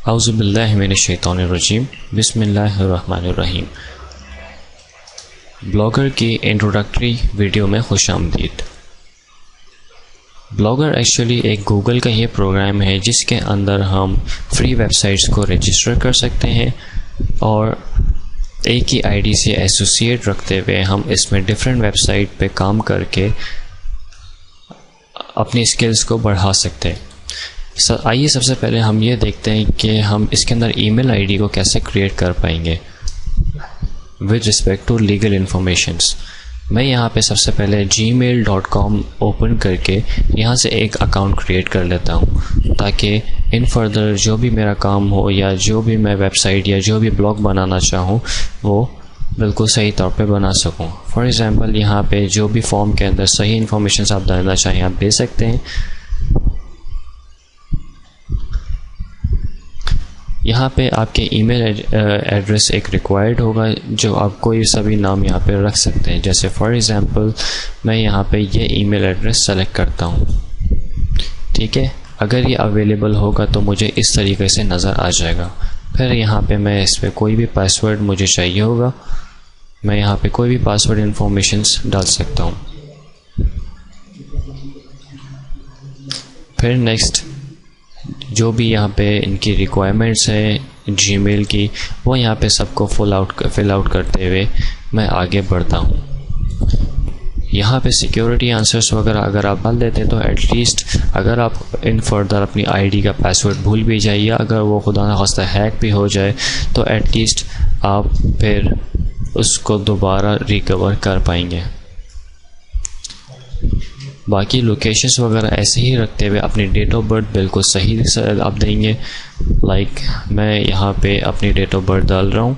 اعوذ باللہ من الشیطان الرجیم، بسم اللہ الرحمن الرحیم۔ بلاگر کی انٹروڈکٹری ویڈیو میں خوش آمدید۔ بلاگر ایکچولی ایک گوگل کا یہ پروگرام ہے جس کے اندر ہم فری ویب سائٹس کو رجسٹر کر سکتے ہیں اور ایک ہی آئی ڈی سے ایسوسیٹ رکھتے ہوئے ہم اس میں ڈیفرنٹ ویب سائٹ پہ کام کر کے اپنی اسکلز کو بڑھا سکتے ہیں۔ آئیے سب سے پہلے ہم یہ دیکھتے ہیں کہ ہم اس کے اندر ای میل آئی ڈی کو کیسے کریٹ کر پائیں گے with respect to legal informations. میں یہاں پہ سب سے پہلے gmail.com اوپن کر کے یہاں سے ایک اکاؤنٹ کریٹ کر لیتا ہوں تاکہ ان فردر جو بھی میرا کام ہو یا جو بھی میں ویب سائٹ یا جو بھی بلاگ بنانا چاہوں وہ بالکل صحیح طور پہ بنا سکوں۔ فار ایگزامپل یہاں پہ جو بھی فارم کے اندر صحیح انفارمیشنس آپ دینا چاہیں آپ دے سکتے ہیں۔ یہاں پہ آپ کے ای میل ایڈریس ایک ریکوائرڈ ہوگا جو آپ کوئی سا بھی نام یہاں پہ رکھ سکتے ہیں، جیسے فار ایگزامپل میں یہاں پہ یہ ای میل ایڈریس سلیکٹ کرتا ہوں، ٹھیک ہے۔ اگر یہ اویلیبل ہوگا تو مجھے اس طریقے سے نظر آ جائے گا۔ پھر یہاں پہ میں اس پہ کوئی بھی پاسورڈ مجھے چاہیے ہوگا، میں یہاں پہ کوئی بھی پاسورڈ انفارمیشنس ڈال سکتا ہوں۔ پھر نیکسٹ جو بھی یہاں پہ ان کی ریکوائرمنٹس ہیں جی میل کی وہ یہاں پہ سب کو فل آؤٹ کرتے ہوئے میں آگے بڑھتا ہوں۔ یہاں پہ سیکیورٹی آنسرس وغیرہ اگر آپ ڈال دیتے تو ایٹ لیسٹ اگر آپ ان فردر اپنی آئی ڈی کا پاسورڈ بھول بھی جائے یا اگر وہ خدا نخواستہ ہیک بھی ہو جائے تو ایٹ لیسٹ آپ پھر اس کو دوبارہ ریکور کر پائیں گے۔ باقی لوکیشنس وغیرہ ایسے ہی رکھتے ہوئے اپنی ڈیٹ آف برتھ بالکل صحیح سے آپ دیں گے۔ لائک میں یہاں پہ اپنی ڈیٹ آف برتھ ڈال رہا ہوں،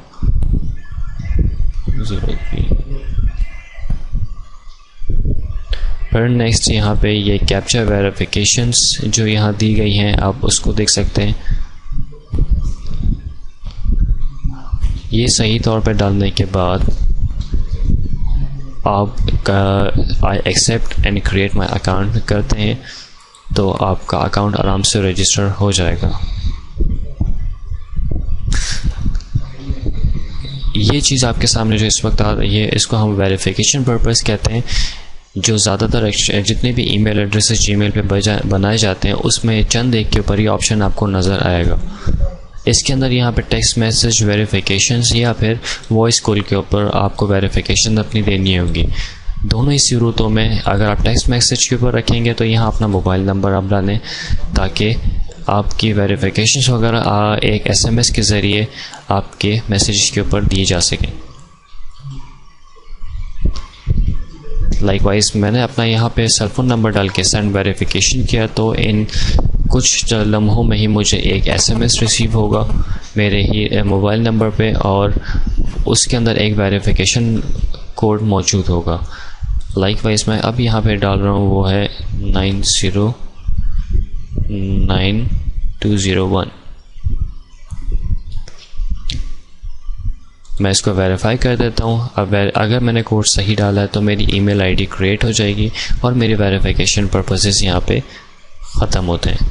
پھر نیکسٹ یہاں پہ یہ کیپچر ویریفیکیشنس جو یہاں دی گئی ہیں آپ اس کو دیکھ سکتے ہیں۔ یہ صحیح طور پہ ڈالنے کے بعد آپ I accept and create my account کرتے ہیں تو آپ کا اکاؤنٹ آرام سے رجسٹر ہو جائے گا۔ یہ چیز آپ کے سامنے جو اس وقت یہ اس کو ہم ویریفیکیشن پرپز کہتے ہیں۔ جو زیادہ تر جتنے بھی ای میل ایڈریسز جی میل پہ بنائے جاتے ہیں اس میں چند ایک کے اوپر یہ آپشن آپ کو نظر آئے گا۔ اس کے اندر یہاں پہ ٹیکسٹ میسج ویریفیکیشنز یا پھر وائس کال کے اوپر آپ کو ویریفیکیشن اپنی دینی ہوگی۔ دونوں ہی صورتوں میں اگر آپ ٹیکسٹ میسج کے اوپر رکھیں گے تو یہاں اپنا موبائل نمبر آپ ڈالیں تاکہ آپ کی ویریفیکیشنز وغیرہ ایک ایس ایم ایس کے ذریعے آپ کے میسیجز کے اوپر دی جا سکیں۔ لائک وائز میں نے اپنا یہاں پہ سیل فون نمبر ڈال کے سینڈ ویریفیکیشن کیا تو ان کچھ لمحوں میں ہی مجھے ایک ایس ایم ایس ریسیو ہوگا میرے ہی موبائل نمبر پہ اور اس کے اندر ایک ویریفیکیشن کوڈ موجود ہوگا۔ لائک وائز میں اب یہاں پہ ڈال رہا ہوں وہ ہے 909201۔ میں اس کو ویریفائی کر دیتا ہوں۔ اب اگر میں نے کوڈ صحیح ڈالا ہے تو میری ای میل آئی ڈی کریٹ ہو جائے گی اور میری ویریفیکیشن پرپسز یہاں پہ ختم ہوتے ہیں۔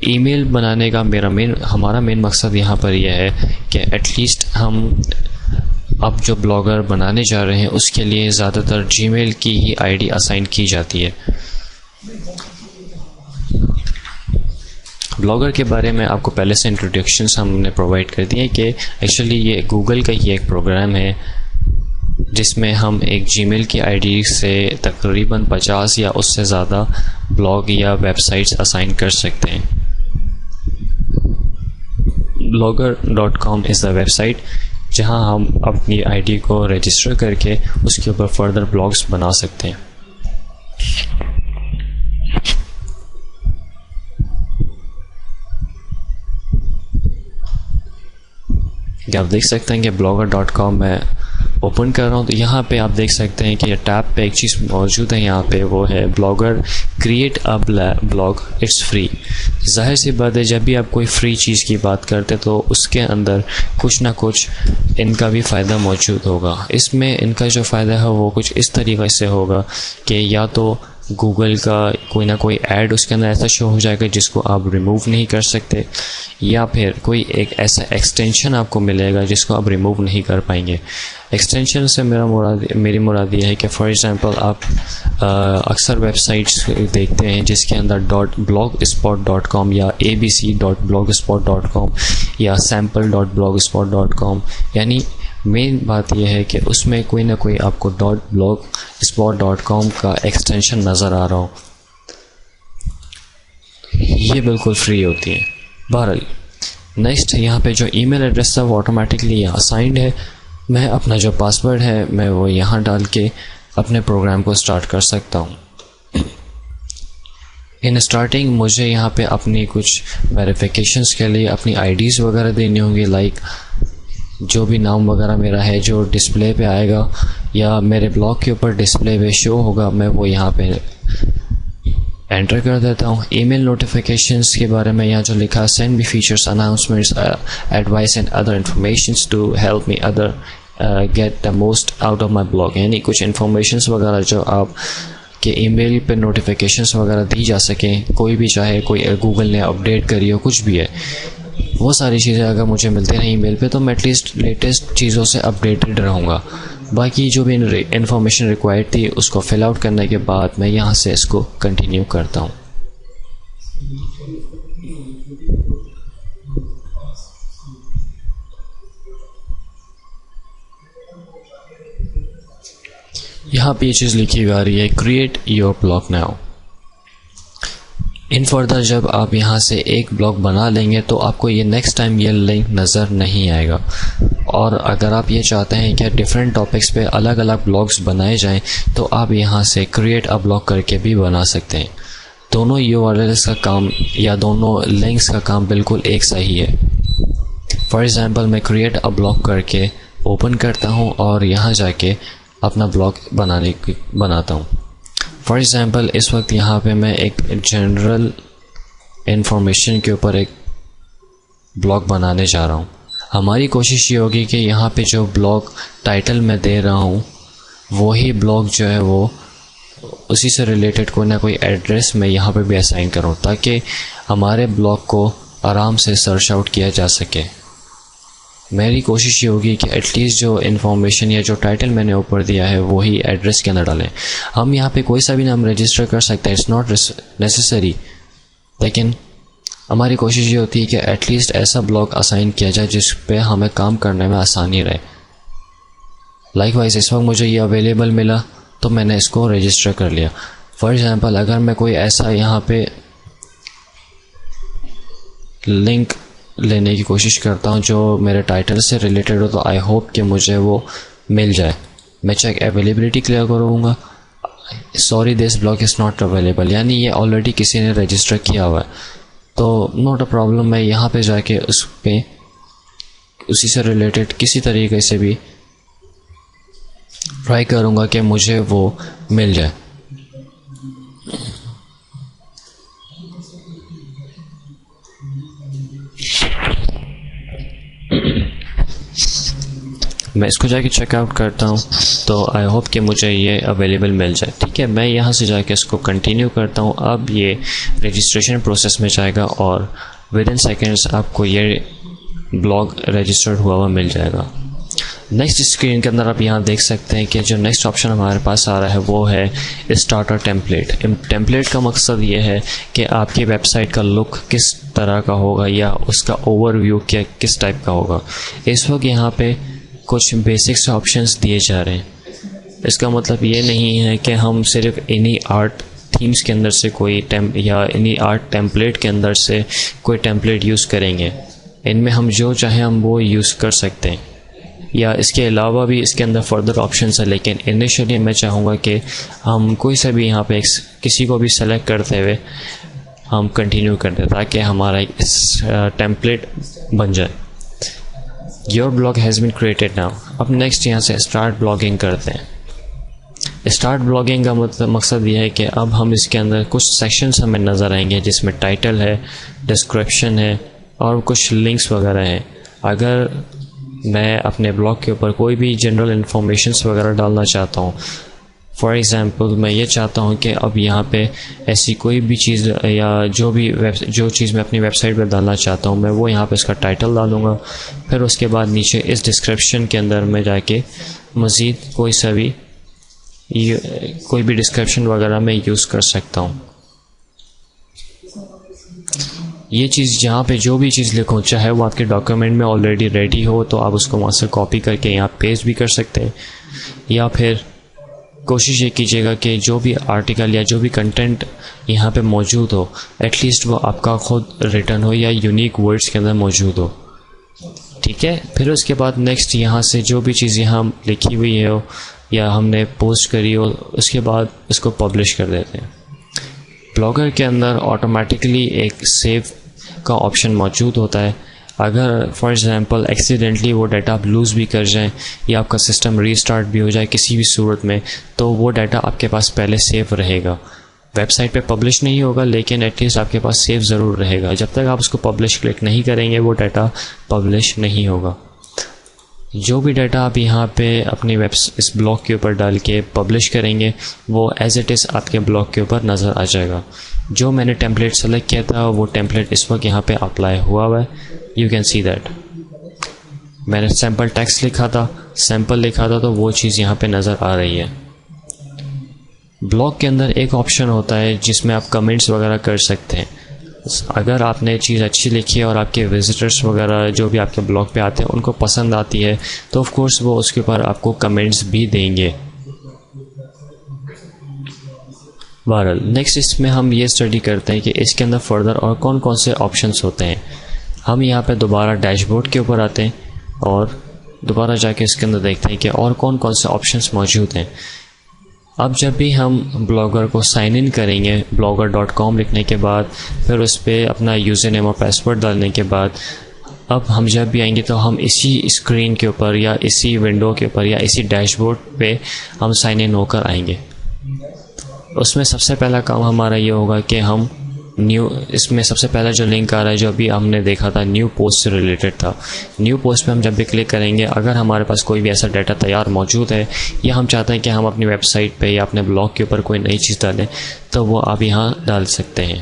ای میل بنانے کا ہمارا مین مقصد یہاں پر یہ ہے کہ ایٹ لیسٹ ہم اب جو بلاگر بنانے جا رہے ہیں اس کے لیے زیادہ تر جی میل کی ہی آئی ڈی اسائن کی جاتی ہے۔ بلاگر کے بارے میں آپ کو پہلے سے انٹروڈکشنس ہم نے پرووائڈ کر دی ہے کہ ایکچولی یہ گوگل کا ہی ایک پروگرام ہے جس میں ہم ایک جی میل کی آئی ڈی سے تقریباً 50 یا اس سے زیادہ بلاگ یا ویب سائٹس اسائن کر سکتے ہیں۔ blogger.com is the web site جہاں ہم اپنی آئی ڈی کو رجسٹر کر کے اس کے اوپر فردر بلاگس بنا سکتے ہیں۔ آپ دیکھ سکتے ہیں کہ blogger.com میں اوپن کر رہا ہوں تو یہاں پہ آپ دیکھ سکتے ہیں کہ یہ ٹیب پہ ایک چیز موجود ہے، یہاں پہ وہ ہے Blogger create a blog it's free. ظاہر سی بات ہے جب بھی آپ کوئی فری چیز کی بات کرتے تو اس کے اندر کچھ نہ کچھ ان کا بھی فائدہ موجود ہوگا۔ اس میں ان کا جو فائدہ ہے وہ کچھ اس طریقے سے ہوگا کہ یا تو گوگل کا کوئی نہ کوئی ایڈ اس کے اندر ایسا شو ہو جائے گا جس کو آپ ریموو نہیں کر سکتے، یا پھر کوئی ایک ایسا ایکسٹینشن آپ کو ملے گا جس کو آپ ریموو نہیں کر پائیں گے. ایکسٹینشن سے میری مراد یہ ہے کہ فار ایگزامپل آپ اکثر ویب سائٹس دیکھتے ہیں جس کے اندر .blogspot.com یا abc.blogspot.com یا sample.blogspot.com، یعنی مین بات یہ ہے کہ اس میں کوئی نہ کوئی آپ کو .blogspot.com کا ایکسٹینشن نظر آ رہا ہو. یہ بالکل فری ہوتی ہے. بہرحال نیکسٹ یہاں پہ جو ای میل ایڈریس تھا وہ آٹومیٹکلی اسائنڈ ہے. میں اپنا جو پاسورڈ ہے میں وہ یہاں ڈال کے اپنے پروگرام کو سٹارٹ کر سکتا ہوں. ان اسٹارٹنگ مجھے یہاں پہ اپنی کچھ ویریفیکیشنس کے لیے اپنی آئی ڈیز وغیرہ دینی ہوں گی، لائک جو بھی نام وغیرہ میرا ہے جو ڈسپلے پہ آئے گا یا میرے بلاگ کے اوپر ڈسپلے پہ شو ہوگا میں وہ یہاں پہ انٹر کر دیتا ہوں. ای میل نوٹیفیکیشنس کے بارے میں یہاں جو لکھا send me features announcements advice and other informations to help me other get the most out of my blog, یعنی کچھ انفارمیشنس وغیرہ جو آپ کہ ای میل پہ نوٹیفیکیشنس وغیرہ دی جا سکیں، کوئی بھی چاہے کوئی گوگل نے اپڈیٹ کری ہو کچھ بھی ہے، وہ ساری چیزیں اگر مجھے ملتے ہیں ای میل پہ تو میں ایٹ لیسٹ لیٹسٹ چیزوں سے اپڈیٹڈ رہوں گا. باقی جو بھی انفارمیشن ریکوائرڈ تھی اس کو فل آؤٹ کرنے کے بعد میں یہاں سے اس کو کنٹینیو کرتا ہوں. یہاں پہ یہ چیز لکھی ہوئی آ رہی ہے create your blog now. In further جب آپ یہاں سے ایک بلاگ بنا لیں گے تو آپ کو یہ نیکسٹ ٹائم یہ لنک نظر نہیں آئے گا. اور اگر آپ یہ چاہتے ہیں کہ ڈفرینٹ ٹاپکس پہ الگ الگ بلاگس بنائے جائیں تو آپ یہاں سے کریٹ اے بلاگ کر کے بھی بنا سکتے ہیں. دونوں یو آر ایلس کا کام یا دونوں لنکس کا کام بالکل ایک سا ہی ہے. فار ایگزامپل میں کریٹ اے بلاگ کر کے اوپن کرتا ہوں اور یہاں جا کے اپنا بلاگ بناتا ہوں. فار ایگزامپل اس وقت یہاں پہ میں ایک جنرل انفارمیشن کے اوپر ایک بلاگ بنانے جا رہا ہوں. ہماری کوشش یہ ہوگی کہ یہاں پہ جو بلاگ ٹائٹل میں دے رہا ہوں وہی بلاگ جو ہے وہ اسی سے ریلیٹڈ کوئی نہ کوئی ایڈریس میں یہاں پہ بھی اسائن کروں تاکہ ہمارے بلاگ کو آرام سے سرچ آؤٹ کیا جا سکے. میری کوشش یہ ہوگی کہ ایٹ لیسٹ جو انفارمیشن یا جو ٹائٹل میں نے اوپر دیا ہے وہی ایڈریس کے اندر ڈالیں. ہم یہاں پہ کوئی سا بھی نام رجسٹر کر سکتے ہیں، اٹس ناٹ نیسیسری، لیکن ہماری کوشش یہ ہوتی ہے کہ ایٹ لیسٹ ایسا بلاگ اسائن کیا جائے جس پہ ہمیں کام کرنے میں آسانی رہے. لائک وائز اس وقت مجھے یہ اویلیبل ملا تو میں نے اس کو رجسٹر کر لیا. فار ایگزامپل اگر میں کوئی ایسا یہاں پہ لنک لینے کی کوشش کرتا ہوں جو میرے ٹائٹل سے ریلیٹڈ ہو تو آئی ہوپ کہ مجھے وہ مل جائے. میں چیک اویلیبلٹی کلیئر کروں گا، sorry this blog is not available, یعنی یہ آلریڈی کسی نے رجسٹر کیا ہوا ہے تو ناٹ اے پرابلم. میں یہاں پہ جا کے اس پہ اسی سے ریلیٹڈ کسی طریقے سے بھی ٹرائی کروں گا کہ مجھے وہ مل جائے. میں اس کو جا کے چیک آؤٹ کرتا ہوں تو آئی ہوپ کہ مجھے یہ اویلیبل مل جائے. ٹھیک ہے، میں یہاں سے جا کے اس کو کنٹینیو کرتا ہوں. اب یہ رجسٹریشن پروسیس میں جائے گا اور ود ان سیکنڈس آپ کو یہ بلاگ رجسٹرڈ ہوا مل جائے گا. نیکسٹ اسکرین کے اندر آپ یہاں دیکھ سکتے ہیں کہ جو نیکسٹ آپشن ہمارے پاس آ رہا ہے وہ ہے اسٹارٹر ٹیمپلیٹ. ٹیمپلیٹ کا مقصد یہ ہے کہ آپ کی ویب سائٹ کا لک کس طرح کا ہوگا یا اس کا اوور ویو کس ٹائپ کا ہوگا. اس وقت یہاں پہ کچھ بیسکس آپشنس دیے جا رہے ہیں. اس کا مطلب یہ نہیں ہے کہ ہم صرف انہی آرٹ تھیمز کے اندر سے کوئی یا انہی آرٹ ٹیمپلیٹ کے اندر سے کوئی ٹیمپلیٹ یوز کریں گے. ان میں ہم جو چاہیں ہم وہ یوز کر سکتے ہیں یا اس کے علاوہ بھی اس کے اندر فردر آپشنس ہیں، لیکن انیشلی میں چاہوں گا کہ ہم کوئی سا بھی یہاں پہ کسی کو بھی سلیکٹ کرتے ہوئے ہم کنٹینیو کر دیں تاکہ ہمارا اس ٹیمپلیٹ بن جائے. Your blog has been created now. اب نیکسٹ یہاں سے اسٹارٹ بلاگنگ کرتے ہیں. اسٹارٹ بلاگنگ کا مقصد یہ ہے کہ اب ہم اس کے اندر کچھ سیکشنز ہمیں نظر آئیں گے جس میں ٹائٹل ہے، ڈسکرپشن ہے اور کچھ لنکس وغیرہ ہیں. اگر میں اپنے بلاگ کے اوپر کوئی بھی جنرل انفارمیشنس وغیرہ ڈالنا چاہتا ہوں، فار ایگزامپل میں یہ چاہتا ہوں کہ اب یہاں پہ ایسی کوئی بھی چیز یا جو چیز میں اپنی ویب سائٹ پہ ڈالنا چاہتا ہوں میں وہ یہاں پہ اس کا ٹائٹل ڈالوں گا. پھر اس کے بعد نیچے اس ڈسکرپشن کے اندر میں جا کے مزید کوئی بھی ڈسکرپشن وغیرہ میں یوز کر سکتا ہوں. یہ چیز جہاں پہ جو بھی چیز لکھوں چاہے وہ آپ کے ڈاکیومنٹ میں آلریڈی ریڈی ہو تو آپ اس کو وہاں سے کاپی کر کے یہاں پیسٹ بھی کر سکتے ہیں, یا پھر کوشش یہ کیجیے گا کہ جو بھی آرٹیکل یا جو بھی کنٹینٹ یہاں پہ موجود ہو ایٹ لیسٹ وہ آپ کا خود ریٹن ہو یا یونیک ورڈز کے اندر موجود ہو. ٹھیک ہے, پھر اس کے بعد نیکسٹ یہاں سے جو بھی چیز یہاں لکھی ہوئی ہے یا ہم نے پوسٹ کری ہو اس کے بعد اس کو پبلش کر دیتے ہیں. بلاگر کے اندر آٹومیٹکلی ایک سیو کا آپشن موجود ہوتا ہے. اگر فار ایگزامپل ایکسیڈنٹلی وہ ڈیٹا آپ لوز بھی کر جائیں یا آپ کا سسٹم ریسٹارٹ بھی ہو جائے کسی بھی صورت میں تو وہ ڈیٹا آپ کے پاس پہلے سیو رہے گا. ویب سائٹ پہ پبلش نہیں ہوگا لیکن ایٹ لیسٹ آپ کے پاس سیو ضرور رہے گا. جب تک آپ اس کو پبلش کلک نہیں کریں گے وہ ڈیٹا پبلش نہیں ہوگا. جو بھی ڈیٹا آپ یہاں پہ اپنی اس بلاگ کے اوپر ڈال کے پبلش کریں گے وہ ایز اٹ از آپ کے بلاگ کے اوپر نظر آ جائے گا. جو میں نے ٹیمپلیٹ سلیکٹ کیا تھا وہ ٹیمپلیٹ اس وقت یہاں پہ اپلائی ہوا ہے. You can see that. میں نے سیمپل ٹیکسٹ لکھا تھا تو وہ چیز یہاں پہ نظر آ رہی ہے. بلاگ کے اندر ایک آپشن ہوتا ہے جس میں آپ کمنٹس وغیرہ کر سکتے ہیں. اگر آپ نے چیز اچھی لکھی ہے اور آپ کے وزٹرس وغیرہ جو بھی آپ کے بلاگ پہ آتے ہیں ان کو پسند آتی ہے تو آف کورس وہ اس کے اوپر آپ کو کمنٹس بھی دیں گے. بہرحال نیکسٹ اس میں ہم یہ اسٹڈی کرتے ہیں کہ اس کے اندر فردر اور کون کون سے آپشنس ہوتے ہیں. ہم یہاں پہ دوبارہ ڈیش بورڈ کے اوپر آتے ہیں اور دوبارہ جا کے اس کے اندر دیکھتے ہیں کہ اور کون کون سے آپشنس موجود ہیں. اب جب بھی ہم بلاگر کو سائن ان کریں گے blogger.com لکھنے کے بعد پھر اس پہ اپنا یوزر نیم اور پاسورڈ ڈالنے کے بعد اب ہم جب بھی آئیں گے تو ہم اسی اسکرین کے اوپر یا اسی ونڈو کے اوپر یا اسی ڈیش بورڈ پہ ہم سائن ان ہو کر آئیں گے. اس میں سب سے پہلا کام ہمارا یہ ہوگا کہ ہم اس میں سب سے پہلا جو لنک آ رہا ہے جو ابھی ہم نے دیکھا تھا نیو پوسٹ سے ریلیٹڈ تھا. نیو پوسٹ پہ ہم جب بھی کلک کریں گے اگر ہمارے پاس کوئی بھی ایسا ڈیٹا تیار موجود ہے یا ہم چاہتے ہیں کہ ہم اپنی ویب سائٹ پہ یا اپنے بلاگ کے اوپر کوئی نئی چیز ڈالیں تو وہ آپ یہاں ڈال سکتے ہیں.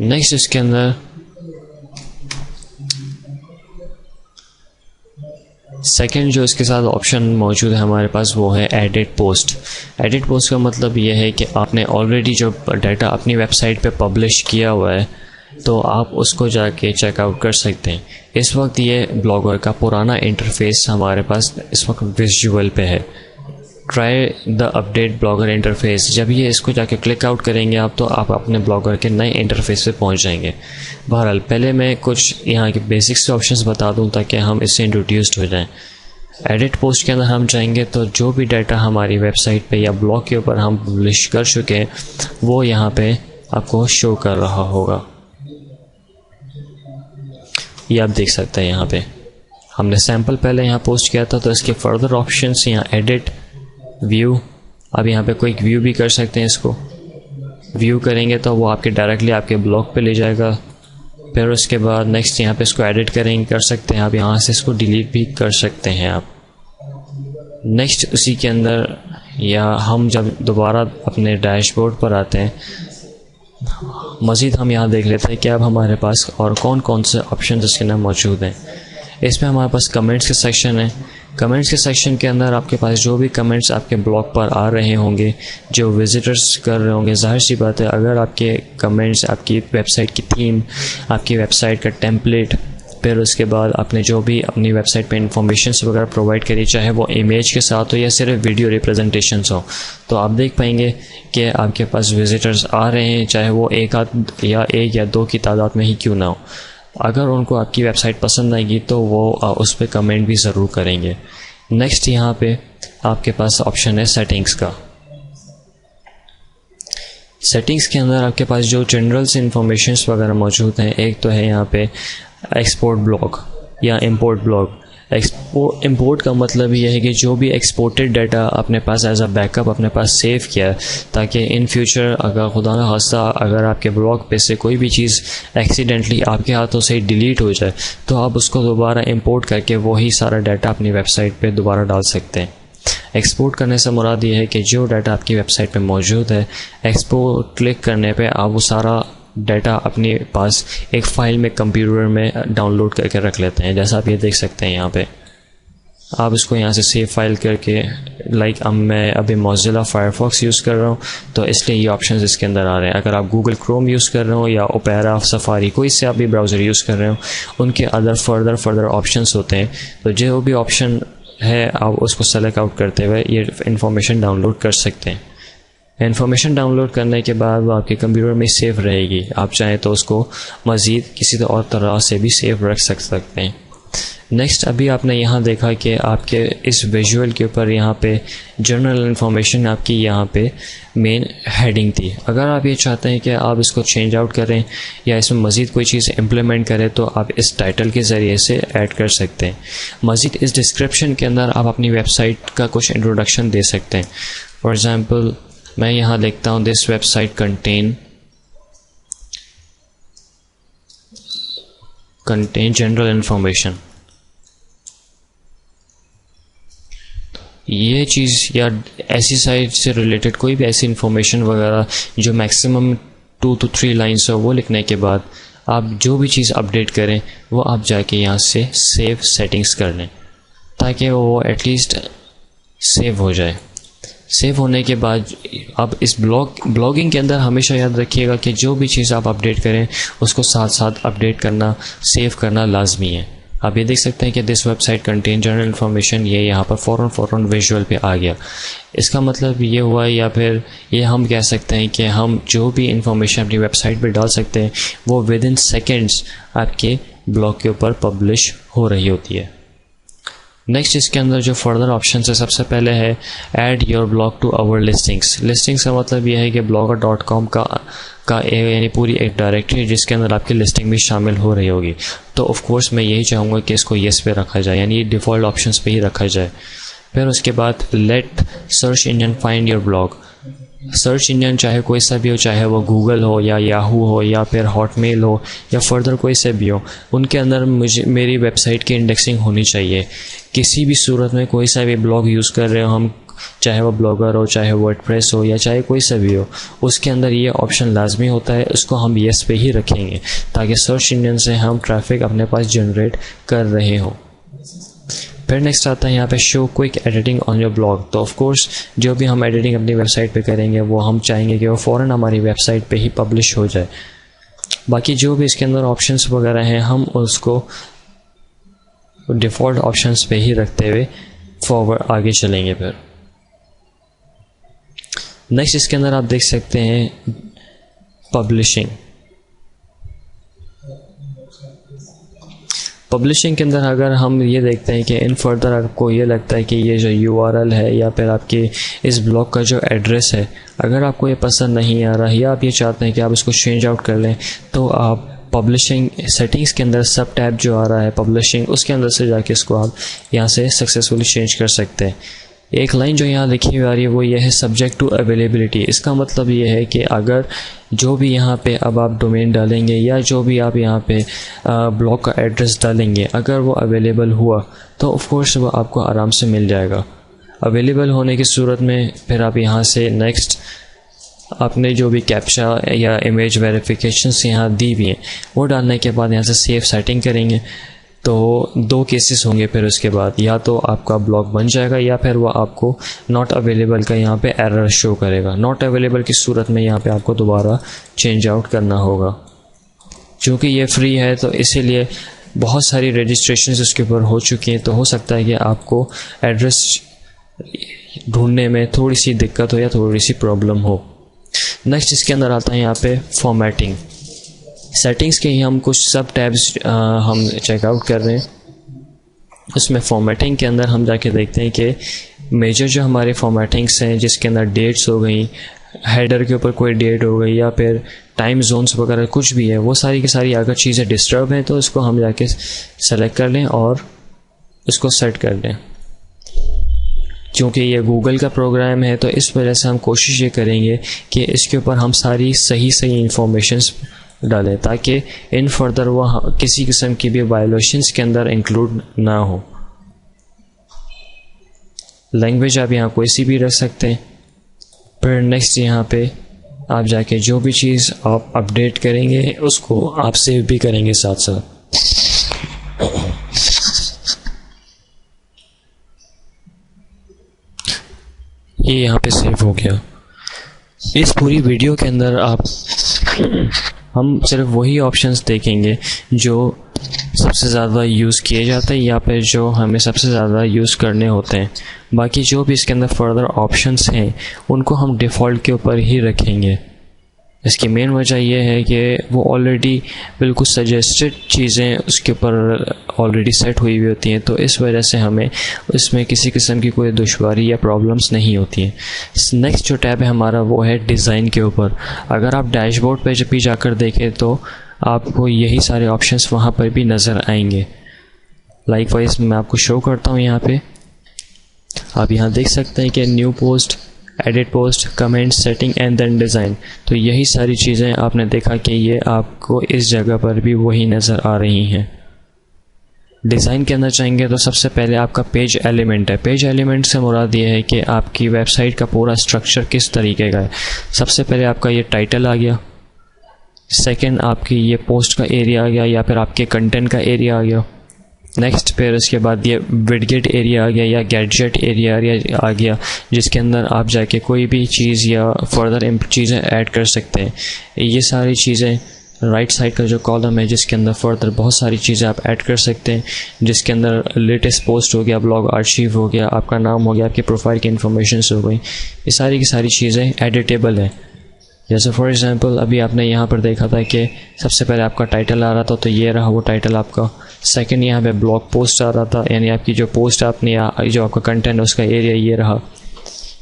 نیکسٹ اس کے اندر سیکنڈ جو اس کے ساتھ آپشن موجود ہے ہمارے پاس وہ ہے ایڈٹ پوسٹ. ایڈٹ پوسٹ کا مطلب یہ ہے کہ آپ نے آلریڈی جو ڈیٹا اپنی ویب سائٹ پہ پبلش کیا ہوا ہے تو آپ اس کو جا کے چیک آؤٹ کر سکتے ہیں. اس وقت یہ بلاگر کا پرانا انٹرفیس ہمارے پاس اس وقت ویژول پہ ہے. Try the update blogger interface. جب یہ اس کو جا کے کلک آؤٹ کریں گے آپ تو آپ اپنے بلاگر کے نئے انٹرفیس پہ پہنچ جائیں گے. بہرحال پہلے میں کچھ یہاں کے بیسکس آپشنس بتا دوں تاکہ ہم اس سے انٹروڈیوسڈ ہو جائیں. ایڈٹ پوسٹ کے اندر ہم چاہیں گے تو جو بھی ڈیٹا ہماری ویب سائٹ پہ یا بلاگ کے اوپر ہم پبلش کر چکے ہیں وہ یہاں پہ آپ کو شو کر رہا ہوگا. یہ آپ دیکھ سکتے ہیں یہاں پہ ہم نے سیمپل پہلے یہاں پوسٹ کیا تھا تو اس کے فردر آپشنس یہاں ایڈٹ ویو. اب یہاں پہ کوئی ویو بھی کر سکتے ہیں. اس کو ویو کریں گے تو وہ آپ کے ڈائریکٹلی آپ کے بلاگ پہ لے جائے گا. پھر اس کے بعد نیکسٹ یہاں پہ اس کو ایڈٹ کر سکتے ہیں آپ. یہاں سے اس کو ڈیلیٹ بھی کر سکتے ہیں آپ. نیکسٹ اسی کے اندر یا ہم جب دوبارہ اپنے ڈیش بورڈ پر آتے ہیں مزید ہم یہاں دیکھ لیتے ہیں کہ اب ہمارے پاس اور کون کون سے آپشنز اس کے اندر موجود ہیں. اس میں ہمارے پاس کمنٹس کے سیکشن ہے. کمنٹس کے سیکشن کے اندر آپ کے پاس جو بھی کمنٹس آپ کے بلاگ پر آ رہے ہوں گے جو وزٹرس کر رہے ہوں گے ظاہر سی بات ہے اگر آپ کے کمنٹس آپ کی ویب سائٹ کی تھیم آپ کی ویب سائٹ کا ٹیمپلیٹ پھر اس کے بعد آپ نے جو بھی اپنی ویب سائٹ پہ انفارمیشنس وغیرہ پرووائڈ کری چاہے وہ امیج کے ساتھ ہو یا صرف ویڈیو ریپرزنٹیشنس ہو تو آپ دیکھ پائیں گے کہ آپ کے پاس وزٹرز آ رہے ہیں چاہے وہ ایک یا دو کی تعداد میں ہی کیوں نہ ہو. اگر ان کو آپ کی ویب سائٹ پسند آئے گی تو وہ اس پہ کمنٹ بھی ضرور کریں گے. نیکسٹ یہاں پہ آپ کے پاس آپشن ہے سیٹنگز کا. سیٹنگز کے اندر آپ کے پاس جو جنرل سے انفارمیشنس وغیرہ موجود ہیں ایک تو ہے یہاں پہ ایکسپورٹ بلاگ یا امپورٹ بلاگ. امپورٹ کا مطلب یہ ہے کہ جو بھی ایکسپورٹڈ ڈیٹا اپنے پاس ایز اے بیک اپ اپنے پاس سیو کیا تاکہ ان فیوچر اگر خدا نہ خواستہ اگر آپ کے بلاگ پہ سے کوئی بھی چیز ایکسیڈنٹلی آپ کے ہاتھوں سے ڈیلیٹ ہو جائے تو آپ اس کو دوبارہ امپورٹ کر کے وہی سارا ڈیٹا اپنی ویب سائٹ پہ دوبارہ ڈال سکتے ہیں. ایکسپورٹ کرنے سے مراد یہ ہے کہ جو ڈیٹا آپ کی ویب سائٹ پہ موجود ہے، ایکسپورٹ کلک کرنے پہ آپ وہ سارا ڈیٹا اپنے پاس ایک فائل میں کمپیوٹر میں ڈاؤن لوڈ کر کے رکھ لیتے ہیں. جیسا آپ یہ دیکھ سکتے ہیں یہاں پہ آپ اس کو یہاں سے سیو فائل کر کے میں ابھی موزیلا فائرفاکس یوز کر رہا ہوں تو اس لیے یہ آپشنز اس کے اندر آ رہے ہیں. اگر آپ گوگل کروم یوز کر رہے ہوں یا اوپیرا، سفاری، کوئی سے آپ بھی براؤزر یوز کر رہے ہوں، ان کے فردر آپشنز ہوتے ہیں. تو جو بھی آپشن ہے آپ اس کو سلیکٹ آؤٹ کرتے ہوئے یہ انفارمیشن ڈاؤن لوڈ کر سکتے ہیں. انفارمیشن ڈاؤن لوڈ کرنے کے بعد وہ آپ کے کمپیوٹر میں سیو رہے گی. آپ چاہیں تو اس کو مزید کسی اور طرح سے بھی سیو رکھ سکتے ہیں. نیکسٹ ابھی آپ نے یہاں دیکھا کہ آپ کے اس ویژول کے اوپر یہاں پہ جنرل انفارمیشن آپ کی یہاں پہ مین ہیڈنگ تھی. اگر آپ یہ چاہتے ہیں کہ آپ اس کو چینج آؤٹ کریں یا اس میں مزید کوئی چیز امپلیمنٹ کریں تو آپ اس ٹائٹل کے ذریعے سے ایڈ کر سکتے ہیں. مزید اس ڈسکرپشن کے اندر آپ اپنی ویب سائٹ کا کچھ انٹروڈکشن دے سکتے ہیں. فار ایگزامپل میں یہاں لکھتا ہوں this website contain general information. یہ چیز یا ایسی سائٹ سے ریلیٹڈ کوئی بھی ایسی انفارمیشن وغیرہ جو میکسیمم 2 to 3 لائنس ہو، وہ لکھنے کے بعد آپ جو بھی چیز اپڈیٹ کریں وہ آپ جا کے یہاں سے سیو سیٹنگز کر لیں تاکہ وہ ایٹ لیسٹ سیو ہو جائے. سیو ہونے کے بعد اب اس بلاگنگ کے اندر ہمیشہ یاد رکھیے گا کہ جو بھی چیز آپ اپڈیٹ کریں اس کو ساتھ ساتھ اپڈیٹ کرنا، سیو کرنا لازمی ہے. آپ یہ دیکھ سکتے ہیں کہ this website contain general information, یہ یہاں پر فوراً ویژول پہ آ گیا. اس کا مطلب یہ ہوا یا پھر یہ ہم کہہ سکتے ہیں کہ ہم جو بھی انفارمیشن اپنی ویب سائٹ پہ ڈال سکتے ہیں وہ ود ان سیکنڈس آپ کے بلاگ کے اوپر پبلش ہو رہی ہوتی ہے. نیکسٹ اس کے اندر جو فردر آپشنس ہے، سب سے پہلے ہے add your blog to our listings. Listings کا مطلب یہ ہے کہ blogger.com کا یعنی پوری ایک ڈائریکٹری جس کے اندر آپ کی لسٹنگ بھی شامل ہو رہی ہوگی. تو آف کورس میں یہی چاہوں گا کہ اس کو یس پہ رکھا جائے، یعنی ڈیفالٹ آپشنس پہ ہی رکھا جائے. پھر اس کے بعد let search engine find your blog. Search engine چاہے کوئی سا بھی ہو، چاہے وہ گوگل ہو یا یاہو ہو یا پھر ہاٹ میل ہو یا فردر کوئی سے بھی ہو، ان کے اندر میری ویب سائٹ کی انڈیکسنگ ہونی چاہیے. کسی بھی صورت میں کوئی سا بھی بلاگ یوز کر رہے ہو ہم، چاہے وہ بلاگر ہو، چاہے ورڈ پریس ہو یا چاہے کوئی سا بھی ہو، اس کے اندر یہ آپشن لازمی ہوتا ہے. اس کو ہم یس پہ ہی رکھیں گے تاکہ سرچ انجن سے ہم ٹریفک اپنے پاس جنریٹ کر رہے ہوں. پھر نیکسٹ آتا ہے یہاں پہ show quick editing on your blog. تو آف کورس جو بھی ہم ایڈیٹنگ اپنی ویب سائٹ پہ کریں گے وہ ہم چاہیں گے کہ وہ فوراً ہماری ویب سائٹ پہ ہی پبلش ہو جائے. باقی جو بھی اس کے اندر آپشنس وغیرہ ہیں ہم اس کو ڈیفالٹ آپشنس پہ ہی رکھتے ہوئے فارورڈ آگے چلیں گے. پھر نیکسٹ اس کے اندر آپ دیکھ سکتے ہیں پبلشنگ. پبلشنگ کے اندر اگر ہم یہ دیکھتے ہیں کہ ان فردر آپ کو یہ لگتا ہے کہ یہ جو URL ہے یا پھر آپ کے اس بلاگ کا جو ایڈریس ہے اگر آپ کو یہ پسند نہیں آ رہا یا آپ یہ چاہتے ہیں کہ آپ اس کو چینج آؤٹ کر لیں تو آپ پبلشنگ سیٹنگز کے اندر سب ٹیب جو آ رہا ہے پبلشنگ، اس کے اندر سے جا کے اس کو آپ یہاں سے سکسیزفلی چینج کر سکتے ہیں. ایک لائن جو یہاں لکھی ہوئی آ رہی ہے وہ یہ ہے سبجیکٹ ٹو اویلیبلٹی. اس کا مطلب یہ ہے کہ اگر جو بھی یہاں پہ اب آپ ڈومین ڈالیں گے یا جو بھی آپ یہاں پہ بلاگ کا ایڈریس ڈالیں گے اگر وہ اویلیبل ہوا تو آف کورس وہ آپ کو آرام سے مل جائے گا. اویلیبل ہونے کی صورت میں پھر آپ یہاں سے نیکسٹ آپ نے جو بھی کیپچا یا امیج ویریفیکیشنس یہاں دی بھی ہیں وہ ڈالنے کے بعد یہاں سے سیو سیٹنگ کریں گے تو 2 کیسز ہوں گے. پھر اس کے بعد یا تو آپ کا بلاگ بن جائے گا یا پھر وہ آپ کو ناٹ اویلیبل کا یہاں پہ ایرر شو کرے گا. ناٹ اویلیبل کی صورت میں یہاں پہ آپ کو دوبارہ چینج آؤٹ کرنا ہوگا. چونکہ یہ فری ہے تو اسی لیے بہت ساری رجسٹریشنز اس کے اوپر ہو چکی ہیں، تو ہو سکتا ہے کہ آپ کو ایڈریس ڈھونڈنے میں تھوڑی سی دقت ہو یا تھوڑی سی پرابلم ہو. نیکسٹ اس کے اندر آتا ہے یہاں پہ فارمیٹنگ. سیٹنگز کے ہی ہم کچھ سب ٹیبز ہم چیک آؤٹ کر رہے ہیں. اس میں فارمیٹنگ کے اندر ہم جا کے دیکھتے ہیں کہ میجر جو ہمارے فارمیٹنگس ہیں جس کے اندر ڈیٹس ہو گئیں، ہیڈر کے اوپر کوئی ڈیٹ ہو گئی یا پھر ٹائم زونس وغیرہ کچھ بھی ہے، وہ ساری کی ساری اگر چیزیں ڈسٹرب ہیں تو اس کو ہم جا کے سلیکٹ کر لیں اور اس کو سیٹ کر لیں. چونکہ یہ گوگل کا پروگرام ہے تو اس وجہ سے ہم کوشش یہ کریں گے کہ اس کے اوپر ہم ساری صحیح انفارمیشنز ڈالیں تاکہ ان فردر وہ کسی قسم کی بھی وائلیشنز کے اندر انکلوڈ نہ ہو. لینگویج آپ یہاں کوئی سی بھی رکھ سکتے ہیں. پھر نیکسٹ یہاں پہ آپ جا کے جو بھی چیز آپ اپڈیٹ کریں گے اس کو آپ سیو بھی کریں گے ساتھ ساتھ. یہ یہاں پہ سیو ہو گیا. اس پوری ویڈیو کے اندر ہم صرف وہی آپشنز دیکھیں گے جو سب سے زیادہ یوز کیے جاتے ہیں یا پھر جو ہمیں سب سے زیادہ یوز کرنے ہوتے ہیں. باقی جو بھی اس کے اندر فردر آپشنز ہیں ان کو ہم ڈیفالٹ کے اوپر ہی رکھیں گے. اس کی مین وجہ یہ ہے کہ وہ آلریڈی بالکل سجیسٹڈ چیزیں اس کے اوپر آلریڈی سیٹ ہوئی ہوئی ہوتی ہیں, تو اس وجہ سے ہمیں اس میں کسی قسم کی کوئی دشواری یا پرابلمس نہیں ہوتی ہیں. نیکسٹ جو ٹیب ہے ہمارا وہ ہے ڈیزائن کے اوپر. اگر آپ ڈیش بورڈ پہ جب بھی جا کر دیکھیں تو آپ کو یہی سارے آپشنس وہاں پر بھی نظر آئیں گے. لائک وائز میں آپ کو شو کرتا ہوں. یہاں پہ آپ یہاں دیکھ سکتے ہیں کہ new post, edit post, comment, setting and then design. تو یہی ساری چیزیں آپ نے دیکھا کہ یہ آپ کو اس جگہ پر بھی وہی نظر آ رہی ہیں. ڈیزائن کے اندر چاہیں گے تو سب سے پہلے آپ کا پیج ایلیمنٹ ہے. پیج ایلیمنٹ سے مراد یہ ہے کہ آپ کی ویب سائٹ کا پورا اسٹرکچر کس طریقے کا ہے. سب سے پہلے آپ کا یہ ٹائٹل آ گیا, سیکنڈ آپ کی یہ پوسٹ کا ایریا آ گیا یا پھر آپ کے کنٹینٹ کا ایریا آ گیا. نیکسٹ پھر اس کے بعد یہ وڈگیٹ ایریا آ گیا یا گیڈجٹ ایریا آ گیا جس کے اندر آپ جا کے کوئی بھی چیز یا فردر چیزیں ایڈ کر سکتے ہیں. یہ ساری چیزیں رائٹ سائڈ کا جو کالم ہے جس کے اندر فردر بہت ساری چیزیں آپ ایڈ کر سکتے ہیں, جس کے اندر لیٹسٹ پوسٹ ہو گیا, بلاگ آرشیو ہو گیا, آپ کا نام ہو گیا, آپ کی پروفائل کی انفارمیشنس ہو گئی. یہ ساری کی ساری چیزیں ایڈیٹیبل ہیں. جیسے فار ایگزامپل ابھی آپ نے یہاں پر دیکھا تھا کہ سب سے پہلے آپ کا ٹائٹل آ رہا تھا, تو یہ رہا وہ ٹائٹل آپ کا. سیکنڈ یہاں پہ بلاگ پوسٹ آ رہا تھا, یعنی آپ کی جو پوسٹ آپ نے جو آپ کا کنٹینٹ اس کا ایریا یہ رہا.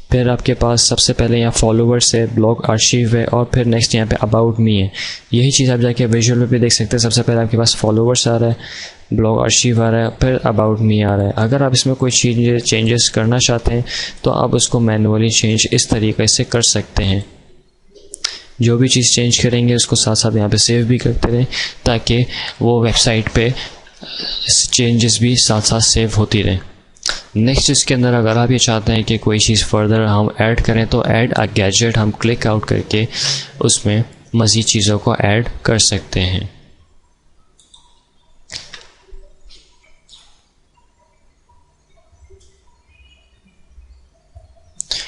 پھر آپ کے پاس سب سے پہلے یہاں فالوورس ہے, بلاگ آرشیو ہے, اور پھر نیکسٹ یہاں پہ اباؤٹ می ہے. یہی چیز آپ جا کے ویژول میں بھی دیکھ سکتے ہیں. سب سے پہلے آپ کے پاس فالوورس آ رہا ہے, بلاگ آرشیو آ رہا ہے, پھر اباؤٹ می آ رہا ہے. اگر آپ اس میں کوئی چینجز کرنا چاہتے ہیں تو آپ اس کو مینولی چینج اس طریقے سے کر سکتے ہیں. جو بھی چیز چینج کریں گے اس کو ساتھ ساتھ یہاں پہ سیو بھی کرتے رہیں تاکہ وہ ویب سائٹ پہ چینجز بھی ساتھ ساتھ سیو ہوتی رہیں. نیکسٹ اس کے اندر اگر آپ یہ چاہتے ہیں کہ کوئی چیز فردر ہم ایڈ کریں تو ایڈ اے گیجٹ ہم کلک آؤٹ کر کے اس میں مزید چیزوں کو ایڈ کر سکتے ہیں.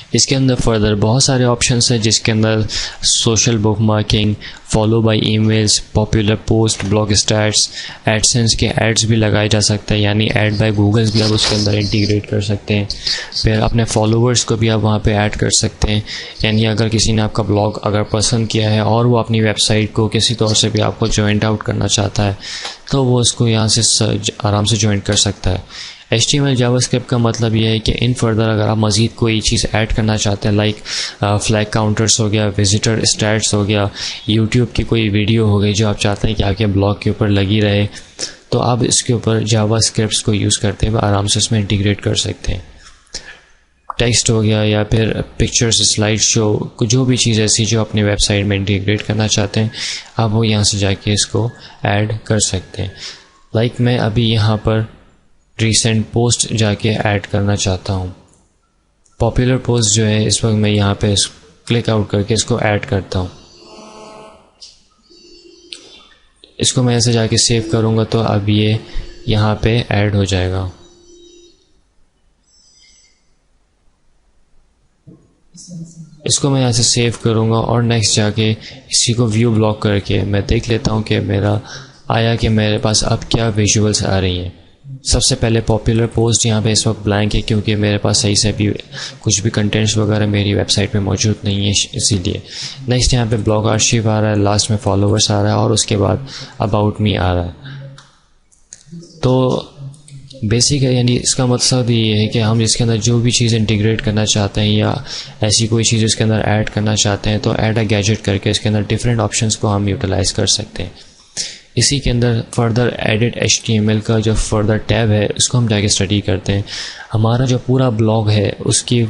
اس کے اندر فردر بہت سارے آپشنس ہیں جس کے اندر social bookmarking, follow by emails, popular post, blog status, AdSense کے ایڈز بھی لگائے جا سکتے ہیں, یعنی ایڈ بائی گوگلز بھی آپ اس کے اندر انٹیگریٹ کر سکتے ہیں. پھر اپنے فالوورس کو بھی آپ وہاں پہ ایڈ کر سکتے ہیں, یعنی اگر کسی نے آپ کا بلاگ اگر پسند کیا ہے اور وہ اپنی ویب سائٹ کو کسی طور سے بھی آپ کو جوائنٹ آؤٹ کرنا چاہتا ہے تو وہ اس کو یہاں سے آرام سے جوائن کر سکتا ہے. HTML جاوا اسکرپٹ کا مطلب یہ ہے کہ ان فردر اگر آپ مزید کوئی چیز ایڈ کرنا چاہتے ہیں لائک فلیگ کاؤنٹرس ہو گیا, وزٹر اسٹیٹس ہو گیا, یوٹیوب کی کوئی ویڈیو ہو گئی جو آپ چاہتے ہیں کہ آپ کے بلاگ کے اوپر لگی رہے, تو آپ اس کے اوپر جاوا اسکرپٹس کو یوز کرتے ہوئے آرام سے اس میں انٹیگریٹ کر سکتے ہیں. ٹیکسٹ ہو گیا یا پھر پکچرز, سلائڈ شو, جو بھی چیز ایسی جو اپنی ویب سائٹ میں انٹیگریٹ کرنا چاہتے ہیں آپ وہ یہاں سے جا کے اس کو ایڈ کر سکتے ہیں. لائک میں ابھی یہاں پر ریسنٹ پوسٹ جا کے ایڈ کرنا چاہتا ہوں. پاپولر پوسٹ جو ہے اس وقت میں یہاں پہ کلک آؤٹ کر کے اس کو ایڈ کرتا ہوں. اس کو میں ایسے جا کے سیو کروں گا تو اب یہ یہاں پہ ایڈ ہو جائے گا. اس کو میں یہاں سے سیو کروں گا اور نیکسٹ جا کے اسی کو ویو بلاک کر کے میں دیکھ لیتا ہوں کہ میرا آیا کہ میرے پاس اب کیا ویژولس آ رہی ہیں. سب سے پہلے پاپولر پوسٹ یہاں پہ اس وقت بلینک ہے کیونکہ میرے پاس صحیح سے بھی کچھ بھی کنٹینٹس وغیرہ میری ویب سائٹ پہ موجود نہیں ہے, اسی لیے. نیکسٹ یہاں پہ بلاگ آرشیو آ رہا ہے, لاسٹ میں فالوورس آ رہا ہے اور اس کے بعد اباؤٹ می آ رہا ہے. تو بیسک ہے, یعنی اس کا مقصد یہ ہے کہ ہم اس کے اندر جو بھی چیز انٹیگریٹ کرنا چاہتے ہیں یا ایسی کوئی چیز اس کے اندر ایڈ کرنا چاہتے ہیں تو ایڈ اے گیجٹ کر کے اس کے اندر ڈفرینٹ آپشنس کو ہم یوٹیلائز کر سکتے ہیں. اسی کے اندر فردر ایڈٹ HTML کا جو فردر ٹیب ہے اس کو ہم جا کے اسٹڈی کرتے ہیں. ہمارا جو پورا بلاگ ہے اس کی